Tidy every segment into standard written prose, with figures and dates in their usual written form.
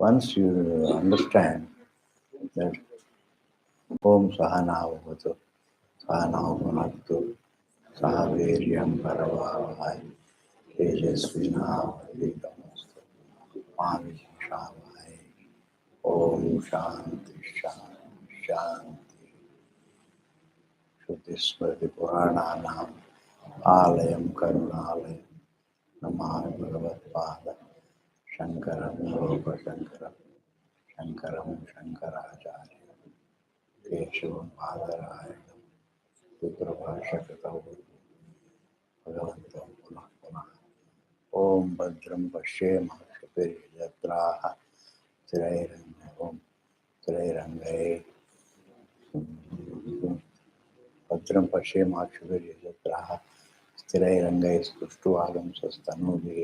Once you understand that Om Sahana Bhavatu, Sahana Bhunaktu, Sahaviryam Paravahai, Tejasvinavaditamastu, Mavishamshavai, Om Shanti Shanti Shanti. Shrutismriti Purananam Alayam Karunalayam Namah Bhagavatpada Shankaram Loka Shankaram Shankaram Shankaracharya Keshavam Bhadaraya Putrabhashakatav Bhagavantam Punah Punah Om Bhadram Pashyema Shapiri Yatraha Tirairangai Tirairangai Bhadram Pashyema Shapiri Yatraha Tirairangai Stushtuagam Sastanubhi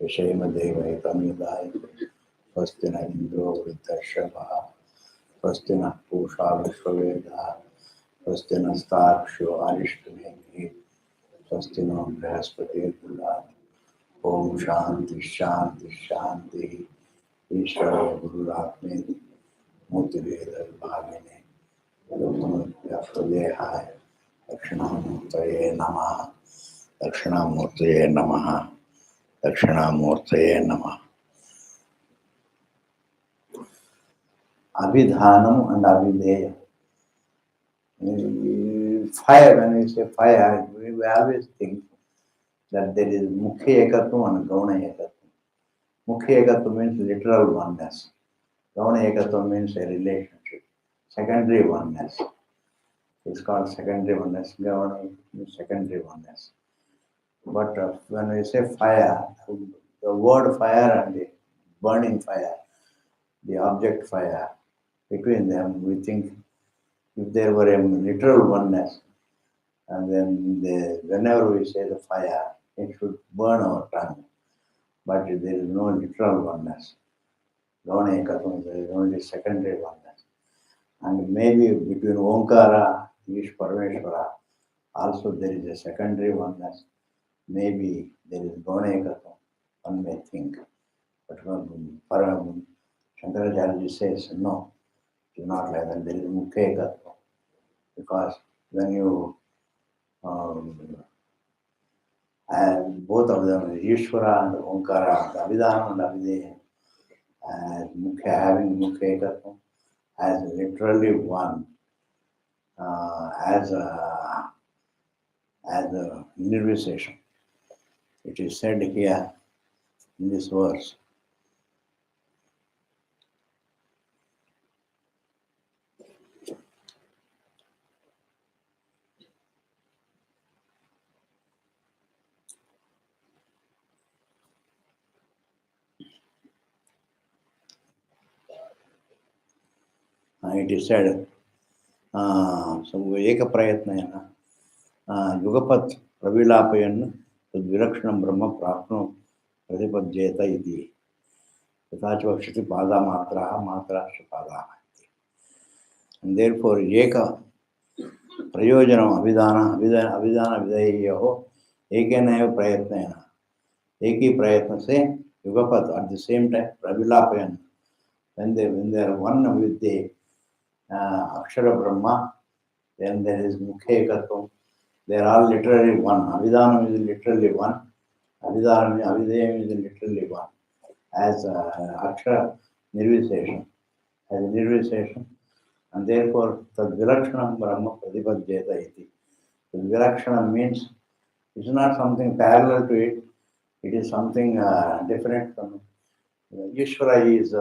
Vishema Devaitam Yudai Swastina Indro Vriddhashava Swastina Pusha Vishwaveda Swastina Starshu Arishtameni Swastina Brihaspati Buddha Om Shanti Shanti Shanti Ishvara Guru Atmeni Mutiveda Bhagini Vyapradehaya Dakshinamurtaye Namaha Dakshinamurtaye Namaha Dakshinamurtaye Namaha. Abhidhanam and Abhideya. Fire, when we say fire, we always think that there is Mukhya Ekatvam and Gauna Ekatvam. Mukhya Ekatvam means literal oneness. Gauna Ekatvam means a relationship. Secondary oneness. It's called secondary oneness. Gauna means secondary oneness. But when we say fire, the word fire and the burning fire, the object fire, between them, we think if there were a literal oneness, and then whenever we say the fire, it should burn our tongue. But there is no literal oneness. Gauna Ekatvam, there is only secondary oneness. And maybe between Omkara, Ish Parameshwara, also there is a secondary oneness. Maybe there is Gauna Ekatvam, one may think. But Shankaracharya says, no, it is not like that. There is Mukhya Ekatvam. Because when you and both of them, Ishvara and Omkara, Abhidhanam and Abhideya, as having Mukhya Ekatvam, as literally one, as a nirvisation. It is said here in this verse. It is said, so Eka Prayatnayana, Yugapat Pravilapayan, Vilakshanam Brahma Prapno Pradipadyeta iti. Tatachvakshati Pada Matraha Matra Shapada. And therefore, Eka Prayojanam Abhidhana Videyaho Ekenaya Prayatnayana. Eki Prayatna say Yugapat at the same time Pravilapayan. When they are one with the Akshara Brahma, then there is Mukhya Ekatvam. They are all literally one. Abhidhanam is literally one. Abhideyam is literally one. As Akshara Nirvisation. As Nirvisation. And therefore, Tad Vilakshanam Brahma Pradipadyeta iti. Tad Vilakshanam means it's not something parallel to it. It is something different from it. Ishvara is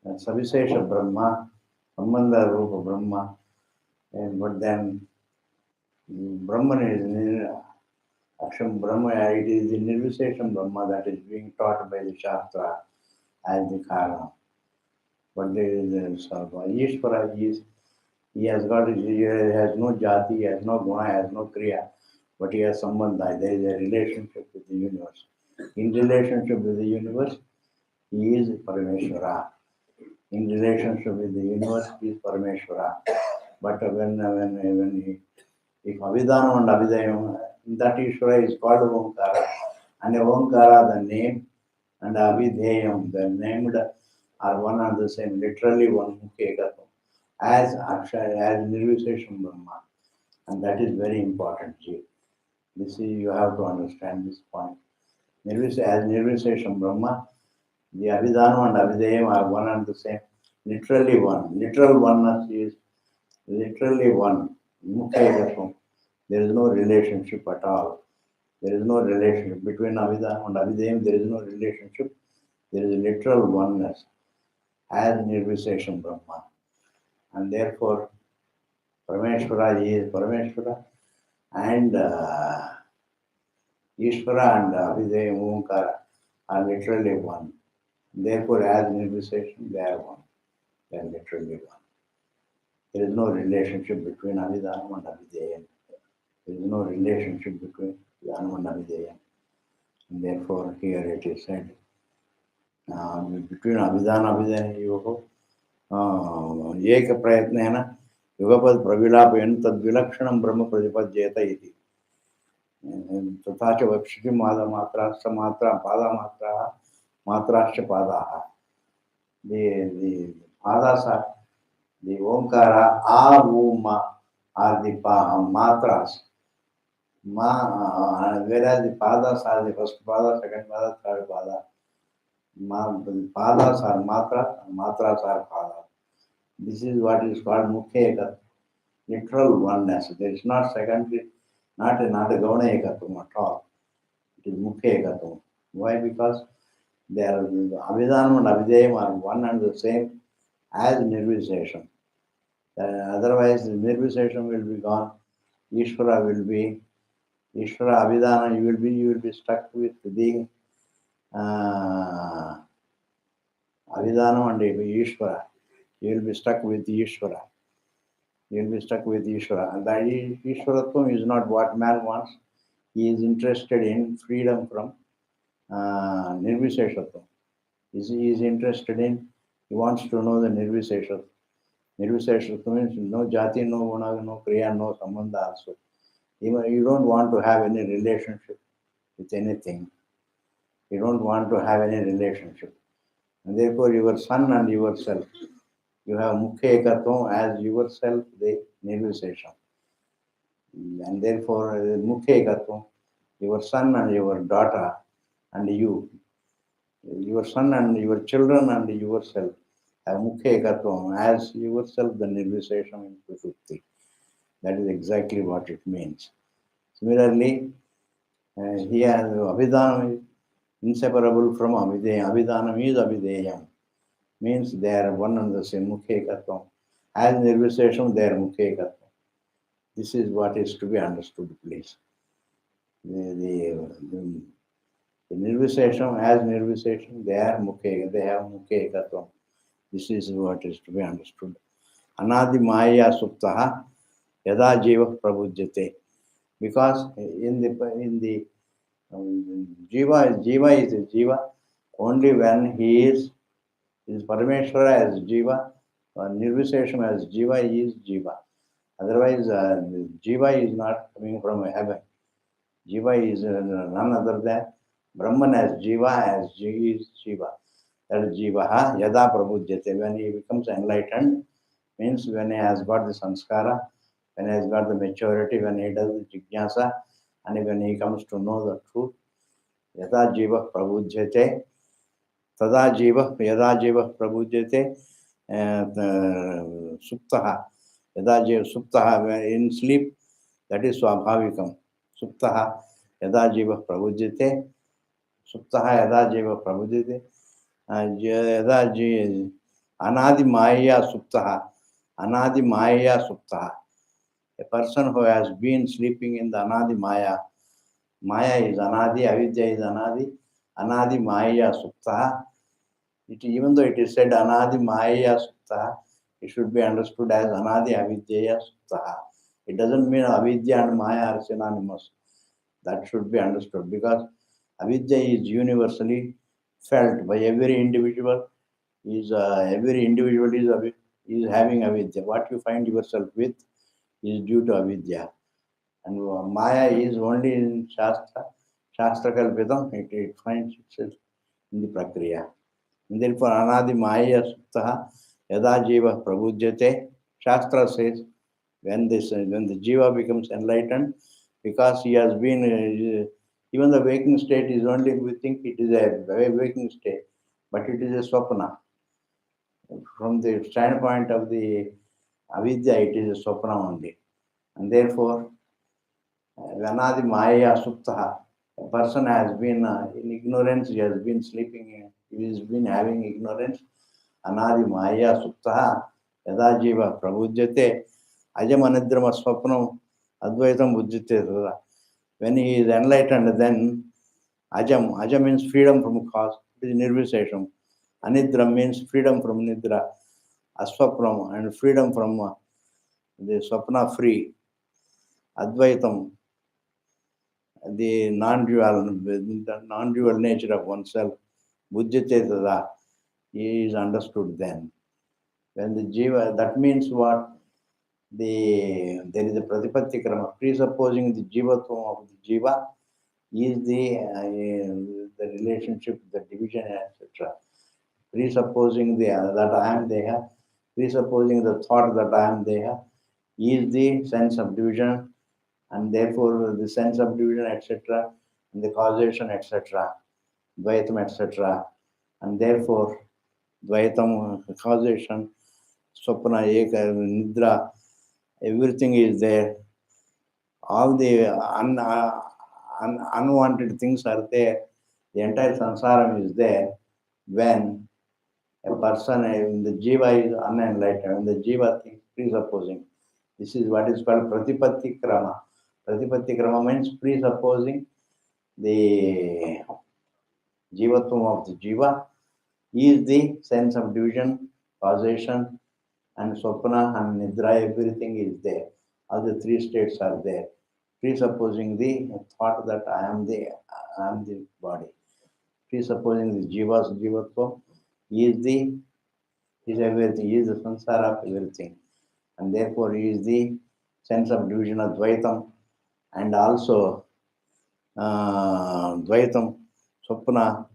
Savisesha Brahma, Sambandha Rupa Brahma, but then Brahman is Aksham Brahma, it is the Nirvisesha Brahma that is being taught by the Shastra as the Karma. But there is Ishvara, he has no jati, he has no guna, he has no kriya, but he has sambandha. There is a relationship with the universe. In relationship with the universe, he is Parameshwara. In relationship with the universe, he is Parameshwara. But when if Abhidhanam and Abhidayam, that Ishvara is called Omkara. And Omkara, the name, and Avidheyam, the named are one and the same, literally one Mukhya Ekatvam, as Akshaya, as Nirvishesham Brahma. And that is very important, Ji. This is, you have to understand this point. As Nirvishesham Brahma, the Abhidhanam and Abhideyam are one and the same, literally one. Literal oneness is literally one. Mukhya Ekatvam. There is no relationship at all. There is no relationship between Abhidhanam and Abhideyam. There is no relationship. There is literal oneness as Nirvishesham Brahma. And therefore, Parameshwara is Parameshwara and Ishvara and Abhideyam Omkara are literally one. Therefore, as Nirvishesham, they are one. They are literally one. There is no relationship between Abhidhanam and Abhideyam. There is no relationship between Abhidhanam and Abhideyam. And therefore, here it is said, between Abhidhana Abhideyam Eka Prayatnena Yugapad Pravilapayana Tadvilakshana Brahma Pradipajyeta iti. Tatha cha Vapshiti Mada Matrascha Matra Pada Matra Matrascha Padaha. The Padas are the Omkara, A, U, Ma are the Matras. Whereas the Padas are the first Pada, second Pada, third Pada. The Padas are Matra, and Matras are Pada. This is what is called Mukhya Ekatvam, literal oneness. There is not secondary, not a Gauna Ekatvam at all. It is Mukhya Ekatvam. Why? Because they are Abhidhanam and Abhideyam are one and the same as Nirvishesham. Otherwise, Nirvishesham will be gone. Ishvara will be Ishvara Abhidhana. You will be stuck with the Abhidhanam and Ishvara. You will be stuck with Ishvara. You will be stuck with Ishvara. And that Ishvaratvam is not what man wants. He is interested in freedom from Nirvisheshatvam. He is interested in, he wants to know the Nirvisheshatvam. Nirvisheshatvam means no jati, no guna, no kriya, no sambandha also. You don't want to have any relationship with anything. You don't want to have any relationship. And therefore, your son and yourself, you have Mukhya Ekatvam as yourself, the Nirvishesham. And therefore, Mukhya Ekatvam, your son and your daughter and you, your son and your children and yourself have Mukhya Ekatvam as yourself, the Nirvishesham in Sushupti. That is exactly what it means. Similarly, here Abhidhanam is inseparable from Abhideyam. Abhidhanam is Abhideyam. Means they are one and the same, Mukhya Ekatvam. As Nirvishesham, they are Mukhya Ekatvam. This is what is to be understood, please. The Nirvishesham, as Nirvishesham, they have Mukhya Ekatvam. This is what is to be understood. Anadi Maya Suptaha Yada Jiva Prabhujyate. Because in the Jiva is a Jiva only when he is Parameshwara as Jiva, or Nirvishesham as Jiva, he is Jiva. Otherwise, Jiva is not coming from heaven. Jiva is none other than Brahman as Jiva, as Ji is Jiva. That is Jiva, Yada Prabhujyate. When he becomes enlightened, means when he has got the sanskara, when he has got the maturity, when he does the jijnasa, and when he comes to know the truth, Yada Jiva Prabhujyate, Tada Jiva, Yada Jiva Prabhujyate, Suptaha. Yada Jiva Suptaha, in sleep, that is Swabhavikam. Suptaha Yada Jiva Prabhujyate, Suptaha Yada Jiva Prabhujyate, Yada Jiva Anadi Maya Suptaha, Anadi Maya Suptaha. A person who has been sleeping in the Anadi Maya, Maya is Anadi, Avidya is Anadi, Anadi Maya Suptaha. Even though it is said Anadi Maya Suptaha, it should be understood as Anadi Avidya Suptaha. It doesn't mean Avidya and Maya are synonymous. That should be understood because Avidya is universally felt by every individual. Every individual is having Avidya. What you find yourself with is due to Avidya. And Maya is only in Shastra Kalpitam. It finds itself in the prakriya. And therefore, anadi maya suptaha yada jiva prabhujyate, Shastra says, when the jiva becomes enlightened, because he has been, even the waking state is only, we think it is a waking state, but it is a swapna. From the standpoint of the avidya, it is a swapna only. And therefore, Vanadi Maya Suptaha, a person has been in ignorance, he has been sleeping, he has been having ignorance. Anadi Maya Suptaha, Yada Jiva Prabhujyate, Ajam Anidrama Swapnam, Advaitam Bujjate. When he is enlightened, then Ajam means freedom from cause, it is Nirvisesham. Anidra means freedom from Nidra, Aswapnam, and freedom from the Swapna free. Advaitam, the non-dual nature of oneself, Bujjate Tada, is understood then. When the jiva, that means what? There is a pratipatti krama, presupposing the jivatvam of the jiva is the relationship, the division, etc. Presupposing that I am Deha, presupposing the thought that I am Deha, is the sense of division, and therefore the sense of division, etc., and the causation, etc., Dvaitam, etc., and therefore Dvaitam, causation, Swapna, Eka, Nidra, everything is there. All the unwanted things are there. The entire sansaram is there when a person, when the jiva is unenlightened, when the jiva thinks presupposing. This is what is called pratipatti krama. Pratipatti krama means presupposing the jivatvam of the jiva is the sense of division, causation, and swapna and nidra, everything is there. All the three states are there. Presupposing the thought that I am the body. Presupposing the jivatva is everything, is the samsara of everything. And therefore he is the sense of division of Dvaitam, and also Dvaitam, Swapna,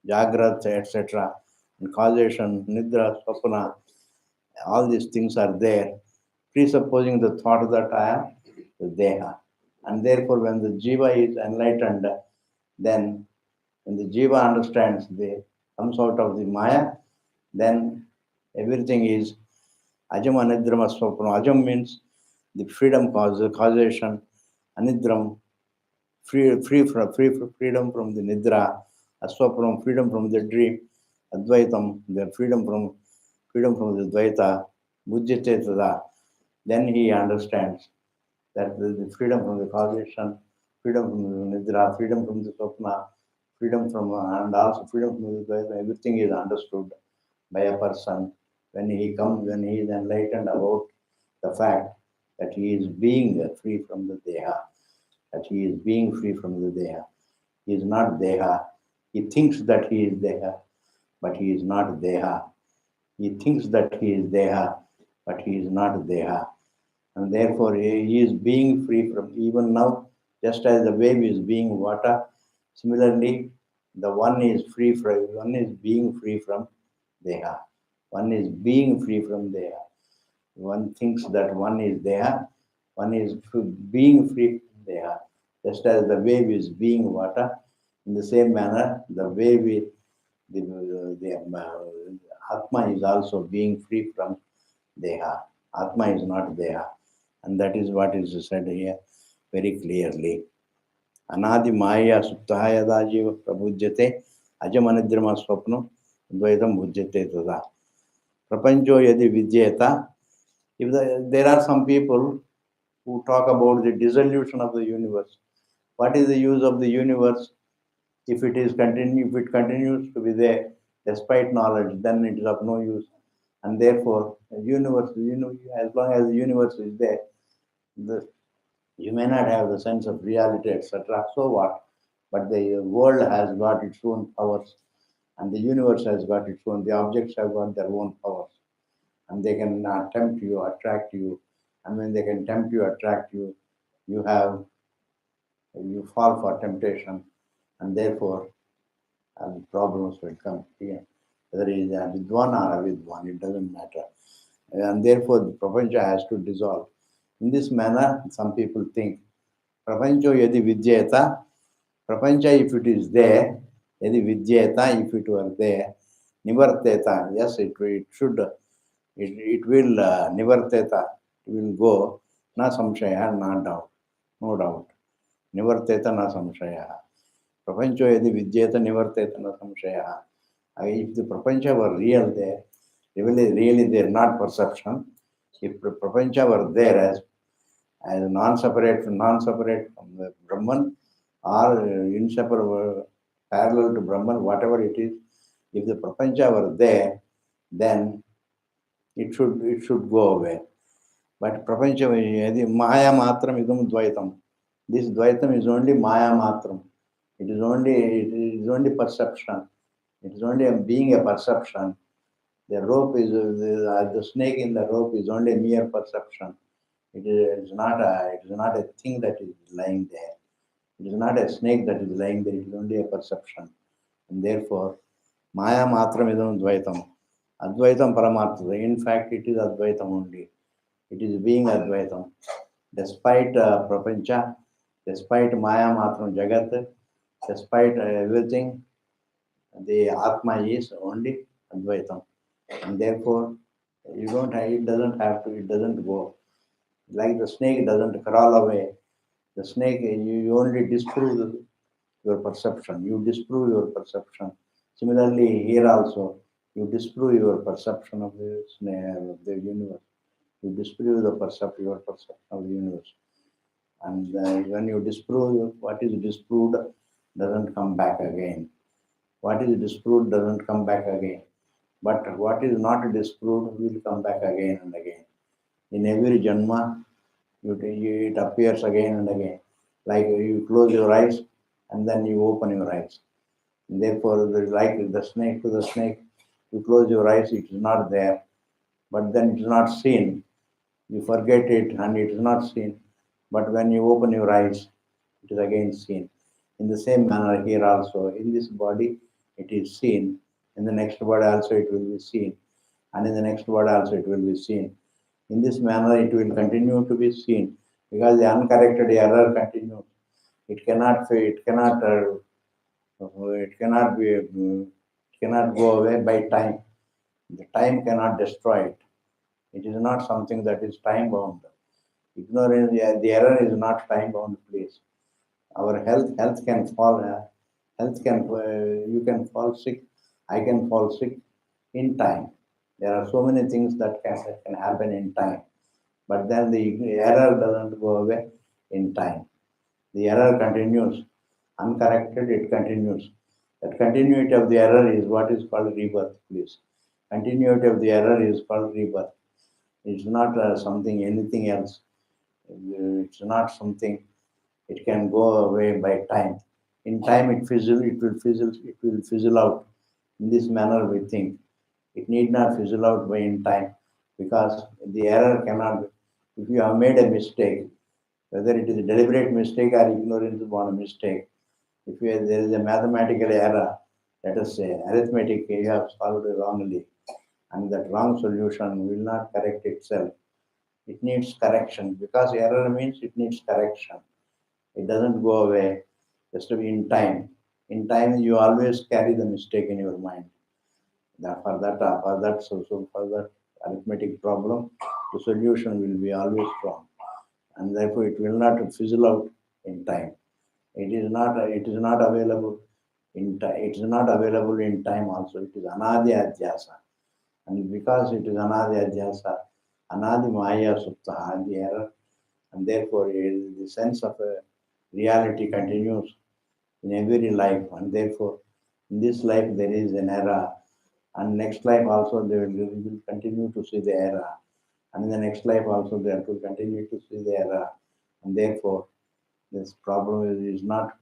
Jagrat, etc., and causation, Nidra, Swapna, all these things are there, presupposing the thought that I am the Deha. And therefore, when the Jiva is enlightened, then when the Jiva understands, comes out of the Maya, then everything is Ajam Anidrama Swapna. Ajam means the freedom causation, Anidram, freedom from the Nidra, Aswapnam, freedom from the dream, Advaitam, the freedom from the Dvaita, Bujjate Tada. Then he understands that the freedom from the causation, freedom from the Nidra, freedom from the Swapna, freedom from, and also freedom from the Dvaita, everything is understood by a person when he is enlightened about the fact that he is being free from the Deha, that he is being free from the Deha. He is not Deha. He thinks that he is Deha, but he is not Deha. He thinks that he is Deha, but he is not Deha. And therefore he is being free from, even now, just as the wave is being water, similarly, one is being free from Deha. One is being free from Deha. One thinks that one is Deha, one is being free from Deha. Just as the wave is being water, in the same manner, the wave is, the Atma is also being free from Deha. Atma is not Deha. And that is what is said here very clearly. Anadi Maya Suptaha Yada Jiva Prabhujyate Ajamanidrama Swapno Dvaitam Bhujyate Tada. Prapancho Yadi Vidyeta. There are some people who talk about the dissolution of the universe. What is the use of the universe if it continues to be there despite knowledge? Then it is of no use. And therefore, the universe, as long as the universe is there, you may not have the sense of reality, etc. So what? But the world has got its own powers, and the universe has got its own. The objects have got their own powers, and they can tempt you, attract you. And when they can tempt you, attract you, you fall for temptation, and therefore and problems will come here. Whether it is a Vidwan or Avidwan, it doesn't matter. And therefore, the Prapancha has to dissolve. In this manner, some people think, Prapancho yadi vidyeta, Prapancha if it is there, yadi vidyeta if it were there, nivarteta, yes, it should, it will nivarteta, it will go, na samshaya, no doubt, no doubt. Nivarteta na samshaya. Prapancho yadi vidyeta nivarteta na samshaya. If the Prapancha were real there, really they are not perception. If Prapancha were there as non-separate from the Brahman or inseparable, parallel to Brahman, whatever it is, if the Prapancha were there, then it should go away. But Prapancha Maya Matram idam Dvaitam. This Dvaitam is only Maya Matram. It is only perception. It is only being a perception. The rope is the snake in the rope is only mere perception. It is not a thing that is lying there. It is not a snake that is lying there. It is only a perception, and therefore, Maya matram idam Dvaitam. Advaitam Paramartha. In fact, it is Advaitam only. It is being Advaitam. Despite Prapancha, despite Maya matram Jagat, despite everything, the Atma is only Advaitam. And therefore, it doesn't go. Like the snake doesn't crawl away. The snake, you only disprove your perception. You disprove your perception. Similarly, here also, you disprove your perception of the snake, of the universe. You disprove your perception of the universe. And when you disprove, what is disproved doesn't come back again. What is disproved doesn't come back again. But what is not disproved will come back again and again. In every janma, it appears again and again. Like you close your eyes and then you open your eyes. And therefore, like the snake to the snake, you close your eyes, it is not there. But then it is not seen. You forget it and it is not seen. But when you open your eyes, it is again seen. In the same manner here also, in this body, it is seen. In the next body also, it will be seen. And in the next body also, it will be seen. In this manner, it will continue to be seen because the uncorrected error continues. It cannot go away by time. The time cannot destroy it. It is not something that is time bound. Ignorance, the error is not time bound, please. Our health can fall. You can fall sick. I can fall sick in time. There are so many things that can happen in time. But then the error doesn't go away in time. The error continues. Uncorrected, it continues. That continuity of the error is what is called rebirth, please. Continuity of the error is called rebirth. It's not anything else. It's not something, it can go away by time. In time, it will fizzle out. In this manner, we think. It need not fizzle out by in time because the error cannot, if you have made a mistake, whether it is a deliberate mistake or ignorance born mistake, there is a mathematical error, let us say arithmetic, you have solved wrongly, and that wrong solution will not correct itself. It needs correction because error means it needs correction. It doesn't go away just to be in time. In time, you always carry the mistake in your mind. For that arithmetic problem, the solution will be always wrong, and therefore it will not fizzle out in time. It is not available in time. It is not available in time also. It is anadi adhyasa, and because it is anadi adhyasa, anadi maya supta, the error, and therefore the sense of reality continues in every life, and therefore in this life there is an error, and next life also they will continue to see the error, and in the next life also they will continue to see the error, and therefore this problem is not,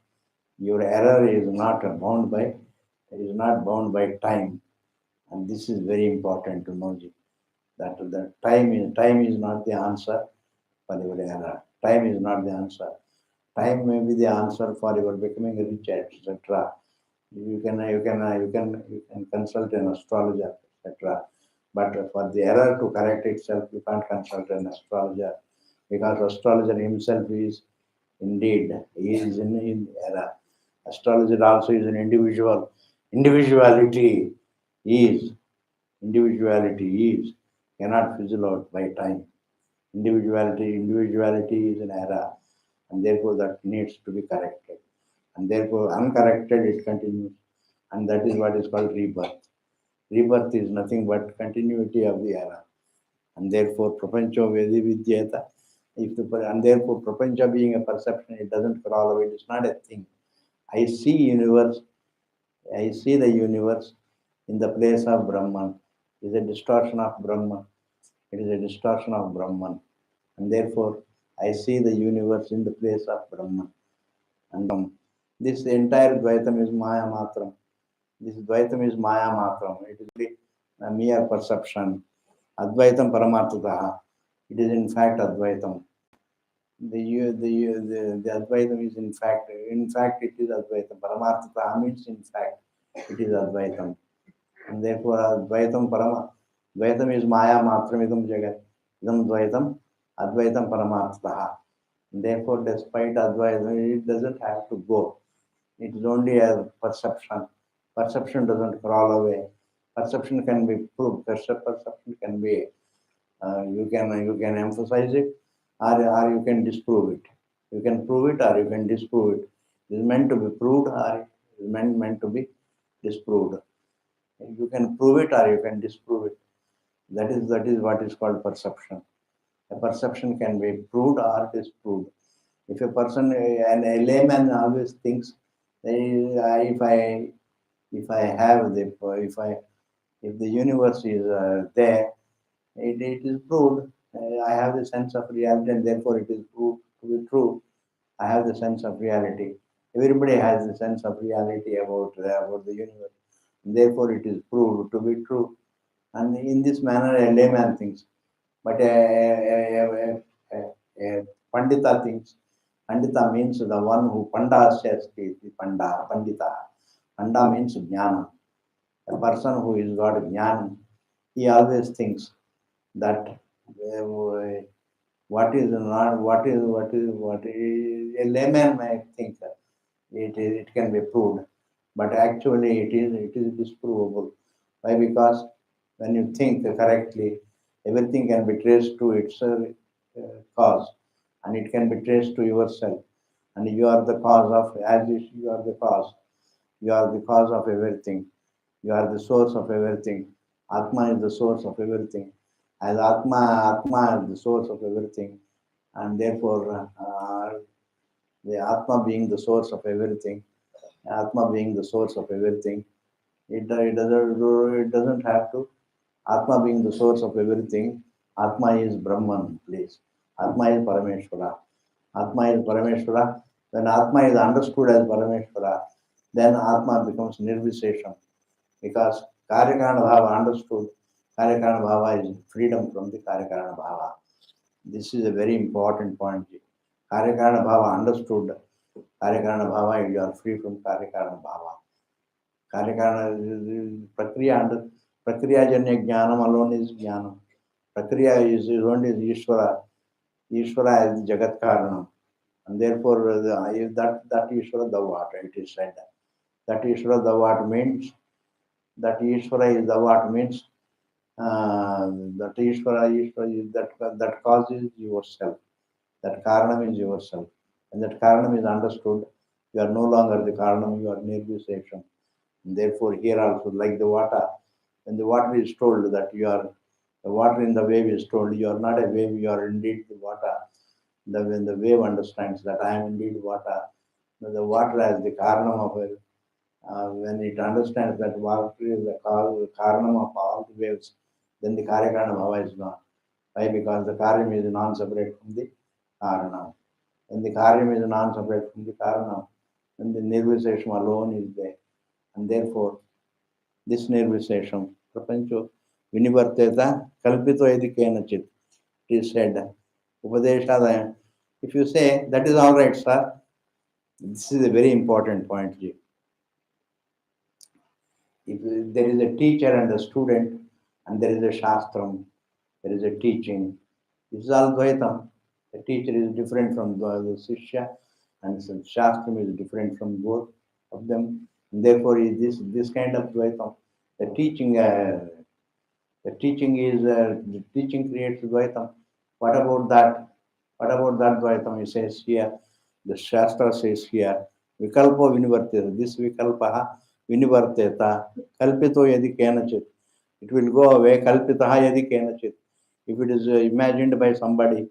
your error is not bound by time, and this is very important to know that the time is not the answer for your error. Time is not the answer. Time may be the answer for your becoming rich, etc. You can consult an astrologer, etc. But for the error to correct itself, you can't consult an astrologer, because astrologer himself is indeed, he is in error. Astrologer also is an individual. Individuality is individuality is cannot fizzle out by time. Individuality is an error, and therefore that needs to be corrected. And therefore, uncorrected it continues, and that is what is called rebirth. Rebirth is nothing but continuity of the error, and therefore prapancho vedi vidyata. And therefore prapancha being a perception, it doesn't crawl away. It is not a thing. I see universe. I see the universe in the place of Brahman. It is a distortion of Brahman. It is a distortion of Brahman, and therefore I see the universe in the place of Brahman. And this entire Dvaitam is Maya Matram. This Dvaitam is Maya Matram. It is really a mere perception. Advaitam Paramartataha. It is in fact Advaitam. The Advaitam is in fact it is Advaitam. Paramartataha means in fact it is Advaitam. And therefore Dvaitam is Maya Matram idam Jagat. Idam Dvaitam Advaitam Paramartataha. Therefore, despite Advaitam, it doesn't have to go. It is only a perception. Perception doesn't crawl away. Perception can be proved. Perception can be, you can emphasize it, or you can disprove it. You can prove it or you can disprove it. It is meant to be proved or it is meant to be disproved. You can prove it or you can disprove it. That is what is called perception. A perception can be proved or disproved. If a person, and a layman always thinks, if the universe is there, it is proved. I have the sense of reality, and therefore it is proved to be true. I have the sense of reality. Everybody has the sense of reality about the universe. Therefore, it is proved to be true. And in this manner, a layman thinks. But a Pandita thinks. Pandita means the one who Panda says the Pandita. Panda means Jnana. A person who is got Jnana, he always thinks that what is not, what is, a layman may think that it can be proved, but actually it is disprovable. Why? Because when you think correctly, everything can be traced to its cause, and it can be traced to yourself, and you are the cause of, as if you are the cause. You are the cause of everything. You are the source of everything. Atma is the source of everything. As Atma is the source of everything, and therefore the Atma being the source of everything, Atma being the source of everything, it doesn't have to. Atma being the source of everything, Atma is Brahman, please. Atma is Parameshwara. Atma is Parameshwara. When Atma is understood as Parameshwara, then Atma becomes Nirvishesham. Because Karyakarana Bhava understood, Karyakarana Bhava is freedom from the Karyakarana Bhava. This is a very important point. Karyakarana Bhava understood, Karyakarana Bhava, you are free from Karyakarana Bhava. Karyakarana Prakriya Janya Jnanam alone is Jnanam. Prakriya is only Ishvara. Ishvara is Jagat Karanam. And therefore, that Ishvara Davat, it is said. That Ishvara Davat means, that Ishvara is Davat means, that Ishvara is that cause is yourself. That Karanam is yourself. And that Karanam is understood, you are no longer the Karanam, you are Nirvishesham. Therefore, here also, like the water, when the water is told that you are, the water in the wave is told, you are not a wave, you are indeed the water. When the wave understands that I am indeed water, the water as the karanam of it, when it understands that water is the karanam of all the waves, then the Karyakarana Bhava is gone. Why? Because the Karyam is non-separate from the Karanam. When the Karyam is non-separate from the Karanam, then the Nirvishesham alone is there. And therefore, this Nirvishesham, Prapancho, Vinivarteta, Kalpito Edikena Chit, it is said, Upadeshadaya. If you say, that is all right, sir, this is a very important point. If there is a teacher and a student, and there is a Shastram, there is a teaching, this is all Dvaitam. The teacher is different from the Sishya, and the Shastram is different from both of them. And therefore, is this kind of Dvaitam. The teaching, the teaching creates Dvaitam. What about that? What about that Dvaitam? He says here, the Shastra says here, Vikalpo Vinivarteta. This Vikalpaha Vinivarteta. Kalpito Yadi Kenachit. It will go away. Kalpitaha Yadi Kenachit. If it is imagined by somebody,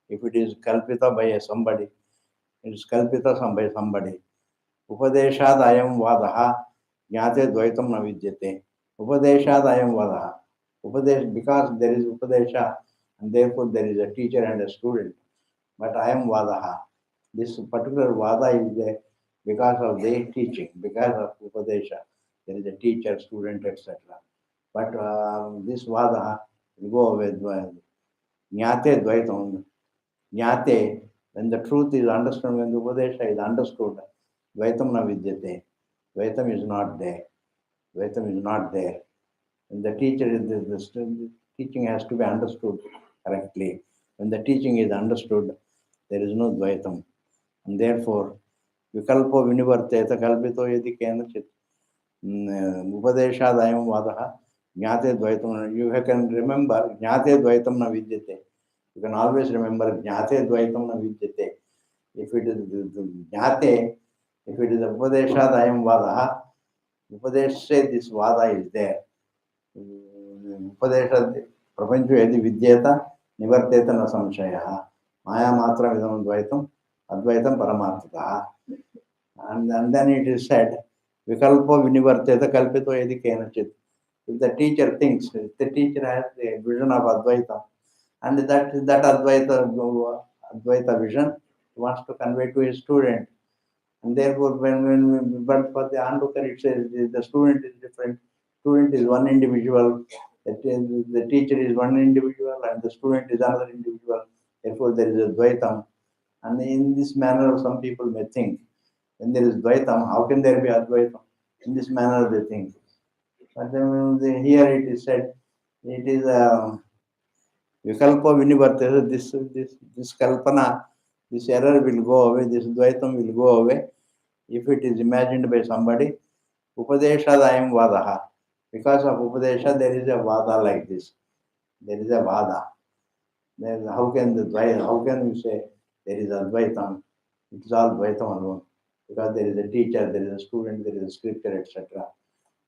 if it is Kalpita by somebody, it is Kalpita by somebody. Upadeshad ayam vadaha jnate dvaitam na vidyate. Upadeshad ayam vadaha. Upadesh, because there is Upadesha, and therefore there is a teacher and a student. But ayam vadaha. This particular vada is there because of their teaching, because of Upadesha. There is a teacher, student, etc. But this vada will go away. Jnate dvaitam. Jnate, when the truth is understood, when the Upadesha is understood, Dvaitam na vidyate. Dvaitam is not there. Dvaitam is not there. When the teacher is the teaching has to be understood correctly. When the teaching is understood, there is no Dvaitam. And therefore, Vikalpo Vinivarteta Kalpito Yadi Kenachit Upadeshadayam Vadaha Jnate Dvaitam. You can remember Jnate Dvaitam na vidyate. You can always remember Jnate Dvaitam na vidyate. If it is Jnate, if it is Upadeshadayam Vadaha, Upadesh say this Vada is there. Upadesha Prapancho Yadi Vidyeta Nivarteta na Samshaya. Maya Matra Vidam Dvaitam Advaitam Paramartha. And then it is said, Vikalpo Vinivarteta Kalpito Yadi Kenachit. If the teacher thinks, if the teacher has the vision of Advaita, and that Advaita vision he wants to convey to his student. And therefore, but for the onlooker, it says the student is different. Student is one individual. The teacher is one individual, and the student is another individual. Therefore, there is a Dvaitam. And in this manner, some people may think, when there is Dvaitam, how can there be Advaitam? In this manner, they think. But then here it is said, it is Vikalpa Vinivarteta. This Kalpana, this error will go away. This Dvaitam will go away if it is imagined by somebody. Upadeshadayam Vadaha. Because of Upadesha, there is a Vada like this. There is a Vada. Then how can you say there is Advaitam? It is all Dvaitam alone. Because there is a teacher, there is a student, there is a scripture, etc.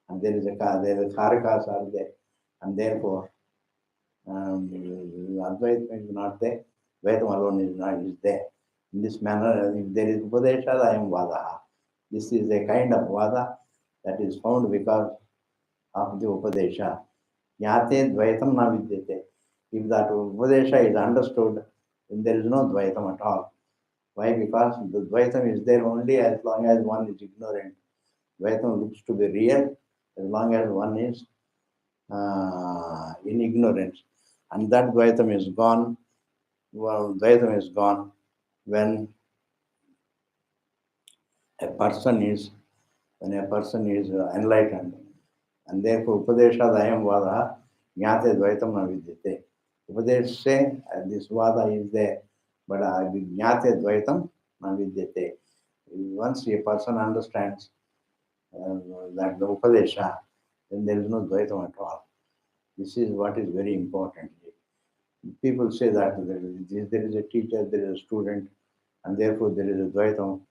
And there is Kharikas are there. And therefore, Advaitam is not there. Dvaitam alone is there. In this manner, if there is Upadesha, I am Vadaha. This is a kind of Vada that is found because of the Upadesha. Jnate Dvaitam na vidyate. If that Upadesha is understood, then there is no Dvaitam at all. Why? Because the Dvaitam is there only as long as one is ignorant. Dvaitam looks to be real as long as one is in ignorance. And that Dvaitam is gone. Well, Dvaitam is gone when a person is enlightened. And therefore, Upadeshadayam Vadaha Jnate Dvaitam na vidyate. Upadesh say this Vada is there, but Jnate Dvaitam na vidyate. Once a person understands that the Upadesha, then there is no Dvaitam at all. This is what is very important. People say that there is a teacher, there is a student, and therefore there is a Dvaitam.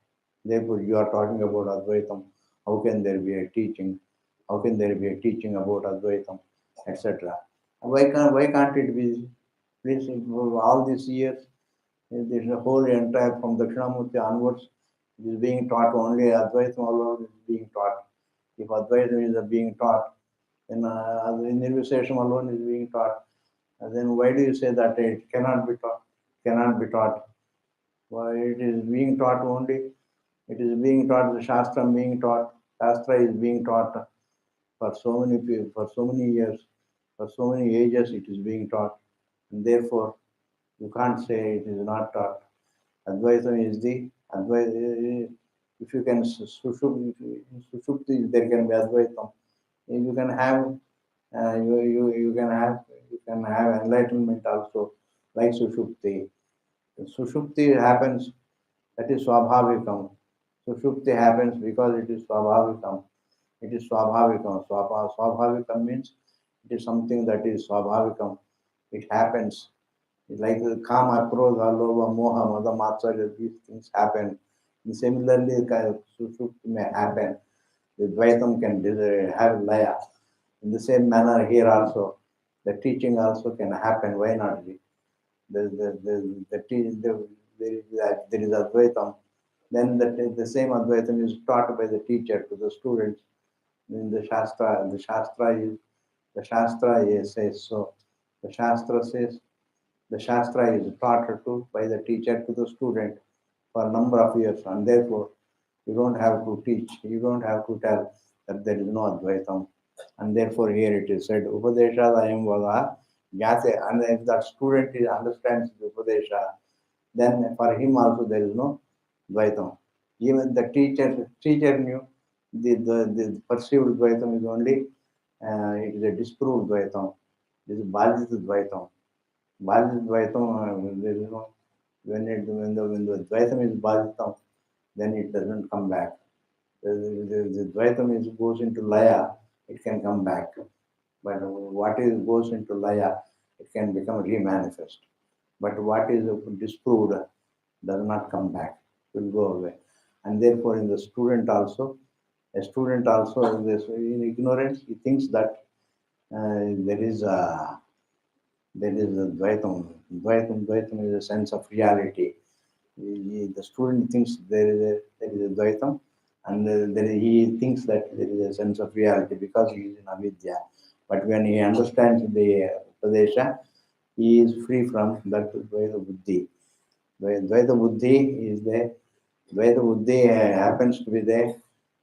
Therefore, you are talking about Advaitam. How can there be a teaching? How can there be a teaching about Advaitam, etc.? Why can't it be? Please, all these years, there is a whole entire from Dakshinamurti onwards, it is being taught only Advaitam alone is being taught. If Advaitam is being taught, then Nirvisesham alone is being taught. And then why do you say that it cannot be taught? Cannot be taught. Why it is being taught only? It is being taught, the Shastra being taught. Shastra is being taught for so many people, for so many years, for so many ages it is being taught. And therefore, you can't say it is not taught. Advaitam is the Advaita. If you can Sushupti, there can be Advaitam. You can have you can have enlightenment also, like Sushupti. Sushupti happens, that is Swabhavikam. Sushupti happens because it is Swabhavikam. It is Swabhavikam. Swabhavikam means it is something that is Swabhavikam. It happens. Like Kama, Krodha, Lobha, Moha, Mada, Matsarya, these things happen. And similarly, Sushupti may happen. The Dvaitam can have Laya. In the same manner here also, the teaching also can happen. Why not? There is Advaitam. Then the same Advaitam is taught by the teacher to the students. In the Shastra, the Shastra says so. The Shastra says the Shastra is taught to by the teacher to the student for a number of years, and therefore you don't have to teach, you don't have to tell that there is no Advaitam. And therefore here it is said, Upadeshadayam Vada Jnate, and if that student understands the Upadesha, then for him also there is no Dvaitam. Even the teacher knew the perceived Dvaitam is only, it is a disproved Dvaitam. This is Balit Dvaitam. Balit Dvaitam, there is no, when the Dvaitam is Balitam, then it doesn't come back. The Dvaitam goes into Laya, it can come back. But what is goes into Laya, it can become remanifest. But what is disproved does not come back, it will go away. And therefore, in the student also, a student also in ignorance, he thinks that there is a Dvaitam. Dvaitam is a sense of reality. The student thinks there is a Dvaitam, and he thinks that there is a sense of reality because he is in avidya. But when he understands the Upadesha, he is free from that Dvaita Buddhi. Dvaita Buddhi is there. Dvaita Buddhi happens to be there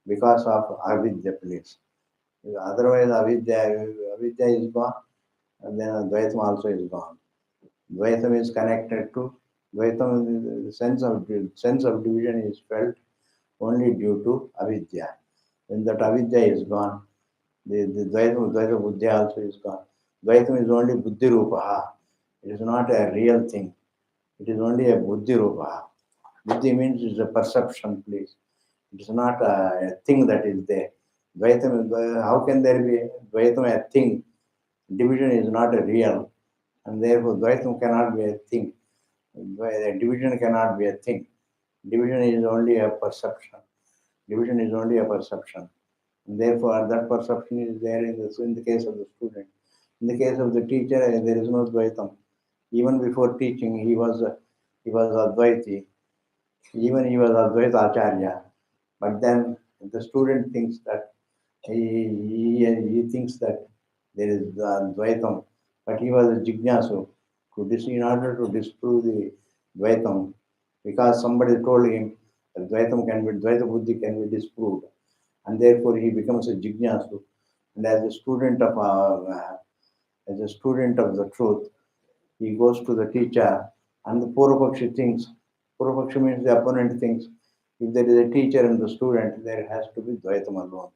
because of avidya, please. Otherwise, avidya is gone, and then Dvaitam also is gone. Dvaitam is connected to Dvaitam. The sense of division is felt only due to avidya. When that avidya is gone, the Dvaita Buddhi also is gone. Dvaitam is only Buddhi Rupaha. It is not a real thing. It is only a Buddhi Rupaha. Buddhi means it's a perception, please. It is not a thing that is there. Dvaitam, how can there be Dvaitam a thing? Division is not a real, and therefore Dvaitam cannot be a thing. Division cannot be a thing. Division is only a perception. Division is only a perception. And therefore, that perception is there in the case of the student. In the case of the teacher, there is no Dvaitam. Even before teaching, he was Advaiti. Even he was Advaita Acharya. But then the student thinks that he thinks that there is Dvaitam. But he was a Jignasu in order to disprove the Dvaitam, because somebody told him that Dvaita Buddhi can be disproved, and therefore he becomes a Jignasu. And as a student of the truth, he goes to the teacher, and the Purvapakshi thinks. Purvapakshi means the opponent thinks. If there is a teacher and the student, there has to be Dvaitam alone.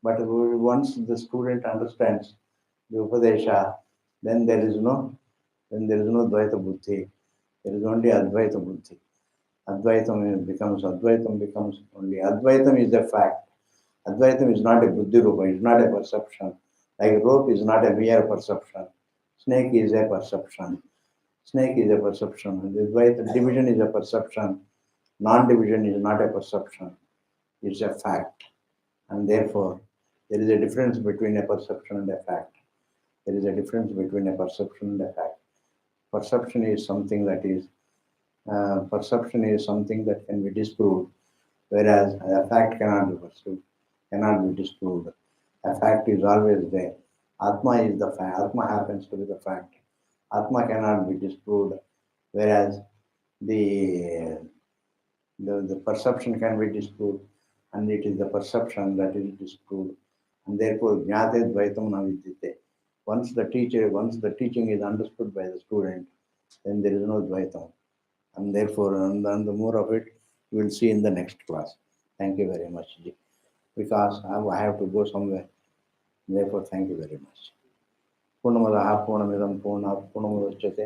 But once the student understands the Upadesha, then there is no Dvaita Buddhi. There is only Advaita Buddhi. Advaitam becomes only. Advaitam is a fact. Advaitam is not a Buddhi Rupa, it is not a perception. Like rope is not a mere perception. Snake is a perception. Snake is a perception. The Advaita division is a perception. Non-division is not a perception. It's a fact. And therefore, there is a difference between a perception and a fact. There is a difference between a perception and a fact. Perception is something that can be disproved, whereas a fact cannot be pursued, cannot be disproved. A fact is always there. Atma is the fact. Atma happens to be the fact. Atma cannot be disproved, whereas the the perception can be disproved, and it is the perception that is disproved. And therefore, Jnate Dvaitam na vidyate. Once the teaching is understood by the student, then there is no Dvaitam. And therefore, and the more of it, we will see in the next class. Thank you very much, Ji. Because I have to go somewhere. Therefore, thank you very much. पूर्णमदः पूर्णमिदं पूर्णात् पूर्णमुदच्यते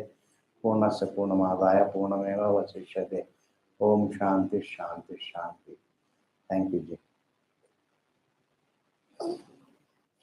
पूर्णस्य पूर्णमादाय पूर्णमेवावशिष्यते. ओम शांति शांति शांति. Thank you ji.